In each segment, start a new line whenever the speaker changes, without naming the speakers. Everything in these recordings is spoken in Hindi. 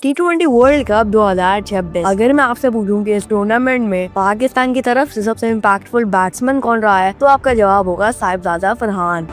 T20 world cup 2026। अगर मैं आपसे पूछूं कि इस टूर्नामेंट में पाकिस्तान की तरफ से सबसे इम्पैक्टफुल बैट्समैन कौन रहा है, तो आपका जवाब होगा साहिबजादा फरहान।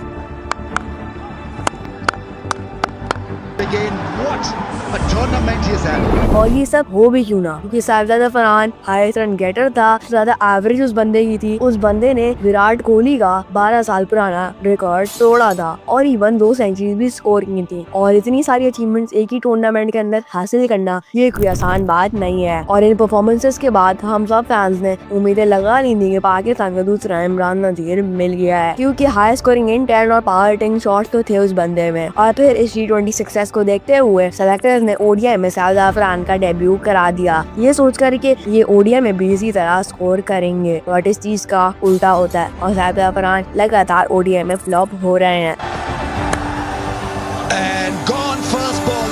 और ये सब हो भी क्यों ना, क्योंकि Sahibzada Farhan highest run getter था। ज्यादा एवरेज उस बंदे की थी। उस बंदे ने विराट कोहली का 12 साल पुराना रिकॉर्ड तोड़ा था और इवन 2 सेंचुरी भी स्कोर की थी। और इतनी सारी अचीवमेंट्स एक ही टूर्नामेंट के अंदर हासिल करना ये कोई आसान बात नहीं है। और इन परफॉर्मेंसेस के बाद हम सब फैंस ने उम्मीदें लगा ली थी कि पाकिस्तान का दूसरा इमरान नज़ीर मिल गया है, क्योंकि हाई स्कोरिंग इंटेंट और पावर हिटिंग शॉट्स तो थे उस बंदे में। और फिर इस T20 सक्सेस को देखते हुए सेलेक्टर्स ने ODI में साहिबजादा फरहान का डेब्यू करा दिया, ये सोचकर कि ये ODI में भी इसी तरह स्कोर करेंगे। बट इस चीज का उल्टा होता है और साहिबजादा फरहान लगातार ODI में फ्लॉप हो रहे हैं।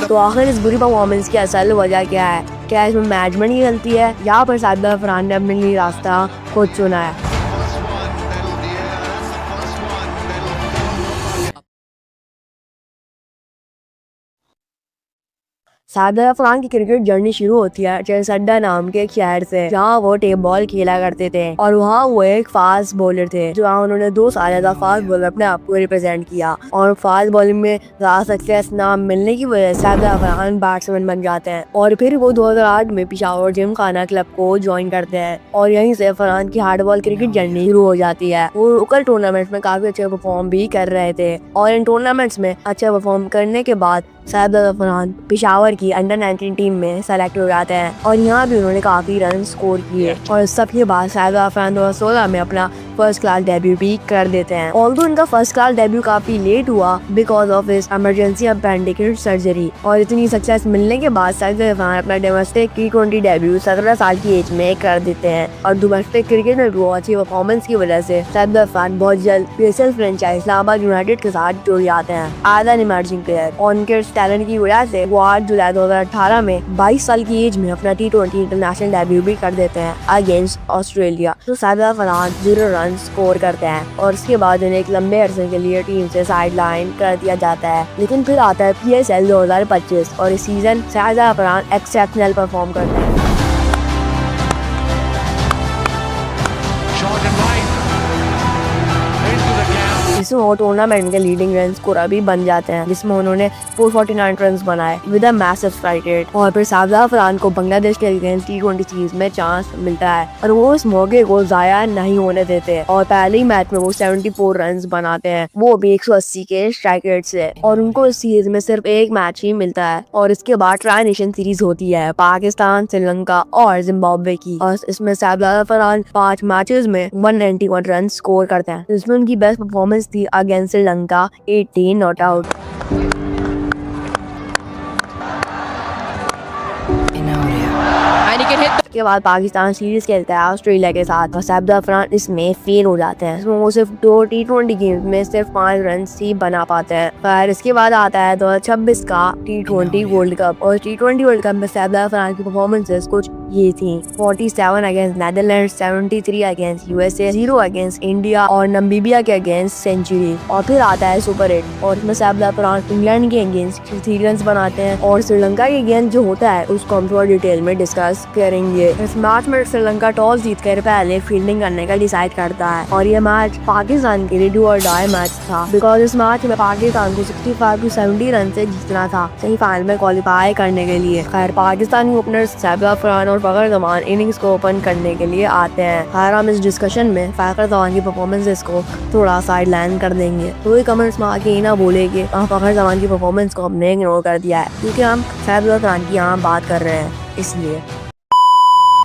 तो आखिर इस बुरी परफॉर्मेंस की असल वजह क्या है? क्या इसमें मैनेजमेंट की गलती है या फिर साहिबजादा फरहान ने अपने लिए रास्ता खुद चुना है? साहिबजादा फरहान की क्रिकेट जर्नी शुरू होती है चरसड्डा नाम के एक शहर से, जहाँ वो टेप बॉल खेला करते थे। और वहाँ वो एक फास्ट बॉलर थे, जहाँ उन्होंने 2 साल ज्यादा फास्ट बॉलर अपने आप को रिप्रेजेंट किया। और फास्ट बॉलिंग में ज्यादा सक्सेस ना मिलने की वजह से साहिबजादा फरहान बैट्समैन बन जाते हैं। और फिर वो 2008 में पिशावर जिमखाना क्लब को ज्वाइन करते हैं और यहीं से फरहान की हार्ड बॉल क्रिकेट जर्नी शुरू हो जाती है। वो लोकल टूर्नामेंट में काफी अच्छे परफॉर्म भी कर रहे थे और इन टूर्नामेंट्स में अच्छा परफॉर्म करने के बाद साहिबजादा फरहान पिशावर की अंडर-19 टीम में सेलेक्ट हो जाते हैं और यहाँ भी उन्होंने काफी रन स्कोर किए। और सबके बाद साहिबजादा फरहान 2016 में अपना फर्स्ट क्लास डेब्यू भी कर देते हैं। ऑल्दो उनका फर्स्ट क्लास डेब्यू काफी लेट हुआ because of his emergency appendix surgery. और इतनी सक्सेस मिलने के बाद साहिबजादा फरहान अपना डोमेस्टिक T20 डेब्यू 17 साल की एज में कर देते हैं। और डोमेस्टिक क्रिकेट में भी अच्छी परफॉर्मेंस की वजह से साहिबजादा फरहान बहुत जल्द PSL फ्रेंचाइज इस्लामाबाद यूनाइटेड के साथ जुड़ जाते हैं एज एन इमर्जिंग प्लेयर। और उनके टैलेंट की वजह से वो 8 जुलाई 2018 में 22 साल की एज में अपना T20 इंटरनेशनल डेब्यू भी कर देते हैं अगेंस्ट ऑस्ट्रेलिया। तो साहिबजादा फरहान 0 रन स्कोर करते हैं और उसके बाद उन्हें एक लंबे अरसे के लिए टीम से साइड लाइन कर दिया जाता है। लेकिन फिर आता है PSL 2025 और इस season Sahibzada Farhan exceptional perform करते हैं। जिसमें वो टूर्नामेंट के लीडिंग रन स्कोरर भी बन जाते हैं, जिसमें उन्होंने 449 रन बनाए with a massive strike rate. और फिर साहिबजादा फरहान को बांग्लादेश के अगेंस्ट T20 सीरीज में चांस मिलता है और वो इस मौके को जाया नहीं होने देते और पहले ही मैच में वो 74 रन बनाते हैं, वो भी 180 के स्ट्राइक रेट से। और उनको इस सीरीज में सिर्फ एक मैच ही मिलता है और इसके बाद ट्राई नेशन सीरीज होती है पाकिस्तान, श्रीलंका और जिम्बाब्वे की। और इसमें साहिबजादा फरहान 5 मैचेस में 191 रन स्कोर करते हैं, जिसमें उनकी बेस्ट परफॉर्मेंस थी अगेंस्ट श्रीलंका 18 नॉट आउट। के बाद पाकिस्तान सीरीज खेलता है ऑस्ट्रेलिया के साथ और साहिबजादा फरहान इसमें फेल हो जाते हैं। इसमें वो सिर्फ 2 T20 गेम्स में सिर्फ 5 रन ही बना पाते हैं। फिर इसके बाद आता है 2026 का T20 वर्ल्ड कप और T20 वर्ल्ड कप में साहिबजादा फरहान की परफॉर्मेंसेस कुछ ये थी: 47 against Netherland, 73 against USA, 0 against India और नमीबिया के अगेंस्ट सेंचुरी। और फिर आता है सुपर 8 और इसमें साहिबजादा फरहान इंग्लैंड के अगेंस्ट 3 रन बनाते हैं और श्रीलंका के अगेंस्ट जो होता है उसको हम थोड़ा डिटेल में डिस्कस करेंगे। इस मैच में श्रीलंका टॉस जीतकर पहले फील्डिंग करने का डिसाइड करता है और ये मैच पाकिस्तान के लिए डू और डाई मैच था बिकॉज इस मैच में पाकिस्तान को 65 to 70 रन से जीतना था सेमीफाइनल में क्वालिफाई करने के लिए। खैर पाकिस्तानी ओपनर साहिबजादा फरहान और फखर जमान इनिंग्स को ओपन करने के लिए आते हैं। खैर हम इस डिस्कशन में फखर जमान की परफॉर्मेंसेस को थोड़ा साइड लाइन कर देंगे। तो कमेंट्स में आके ये ना बोले कि फखर जमान की परफॉर्मेंस को हमने इग्नोर कर दिया है, क्योंकि हम साहिबजादा फरहान की यहाँ बात कर रहे हैं इसलिए।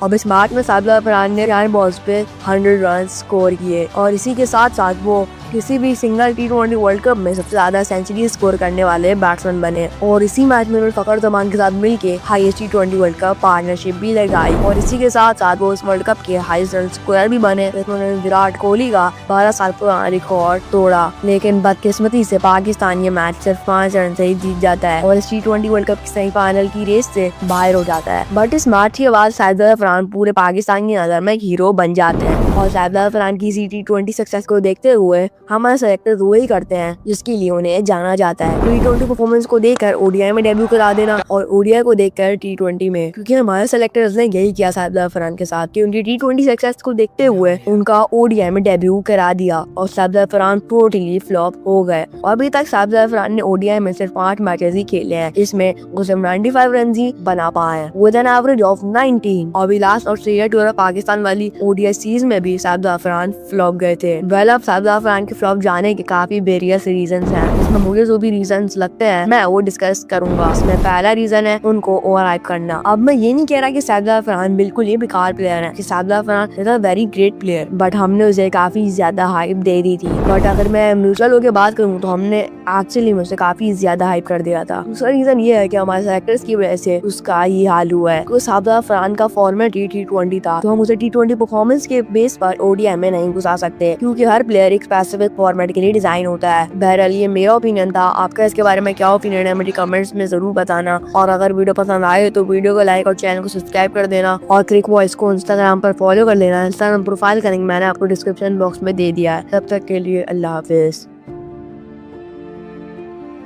अब इस मैच में साहिबजादा फरहान ने 4 बॉल्स पे 100 रन स्कोर किए और इसी के साथ साथ वो किसी भी सिंगल T20 वर्ल्ड कप में सबसे ज्यादा सेंचुरी स्कोर करने वाले बैट्समैन बने। और इसी मैच में उन्होंने फखर जमान के साथ मिलके highest T20 world cup partnership भी लगाई और इसी के साथ साथ वो इस वर्ल्ड कप के हाईएस्ट रन स्कोरर भी बने। उन्होंने विराट कोहली का 12 साल पुराना रिकॉर्ड तोड़ा, लेकिन बदकिस्मती से पाकिस्तान ये मैच सिर्फ 5 रन से ही जीत जाता है और इस T20 वर्ल्ड कप की सेमीफाइनल की रेस से बाहर हो जाता है। बट इस मैच के बाद साहिबजादा फरहान पूरे पाकिस्तान की नजर में हीरो बन जाते हैं और साहिबजादा फरहान की इसी T20 सक्सेस को देखते हुए हमारे सेलेक्टर वही करते हैं जिसके लिए उन्हें जाना जाता है। T20 परफॉर्मेंस को देखकर ओडीआई में डेब्यू करा देना और ओडीआई को देखकर T20 में, क्योंकि हमारे सेलेक्टर्स ने यही किया शाहिद अफरान के साथ कि उनकी T20 सक्सेस को देखते हुए उनका ओडीआई में डेब्यू करा दिया और शाहिद अफरान टोटली फ्लॉप हो गए। और अभी तक शाहिद अफरान ने ओडीआई में सिर्फ 5 मैचेस ही खेले हैं, इसमें वो सिर्फ 95 रन ही बना पाए हैं विद एन एवरेज ऑफ 19। और भी last Australia tour of Pakistan वाली ओडीआई सीरीज में भी शाहिद अफरान फ्लॉप गए थे। वेल, अब शाहिद अफरान के फ्लॉप जाने के काफी वेरियस रीजंस हैं, इसमें मुझे जो भी रीजंस लगते हैं मैं वो डिस्कस करूंगा। इसमें पहला रीजन है उनको ओवर हाइप करना। अब मैं ये नहीं कह रहा कि शाहिद अफरान बिल्कुल ही बेकार प्लेयर है, कि Shahid Afridi is a very great player, but हमने उसे काफी ज्यादा हाइप दे दी थी। बट अगर मैं म्यूचुअल होकर बात करूँ तो हमने एक्चुअली में उसे काफी ज्यादा हाइप कर दिया था। दूसरा रीजन ये है कि हमारे सेलेक्टर्स की वजह से उसका ये हाल हुआ है। तो शाहिद अफरान का फॉर्मेट T20 था, तो हम उसे T20 परफॉर्मेंस के बेस पर ओडीआई में नहीं घुसा सकते, क्योंकि हर प्लेयर एक स्पेसिफिक फॉर्मेट के लिए डिजाइन होता है। बहरहाल ये मेरा ओपिनियन था, आपका इसके बारे में क्या ओपिनियन है मुझे कमेंट्स में जरूर बताना। और अगर वीडियो पसंद आए तो वीडियो को लाइक और चैनल को सब्सक्राइब कर देना और क्रिक वॉइस को इंस्टाग्राम पर फॉलो कर लेना। इंस्टाग्राम प्रोफाइल का लिंक मैंने आपको डिस्क्रिप्शन बॉक्स में दे दिया है। तब तक के लिए अल्लाह हाफिज।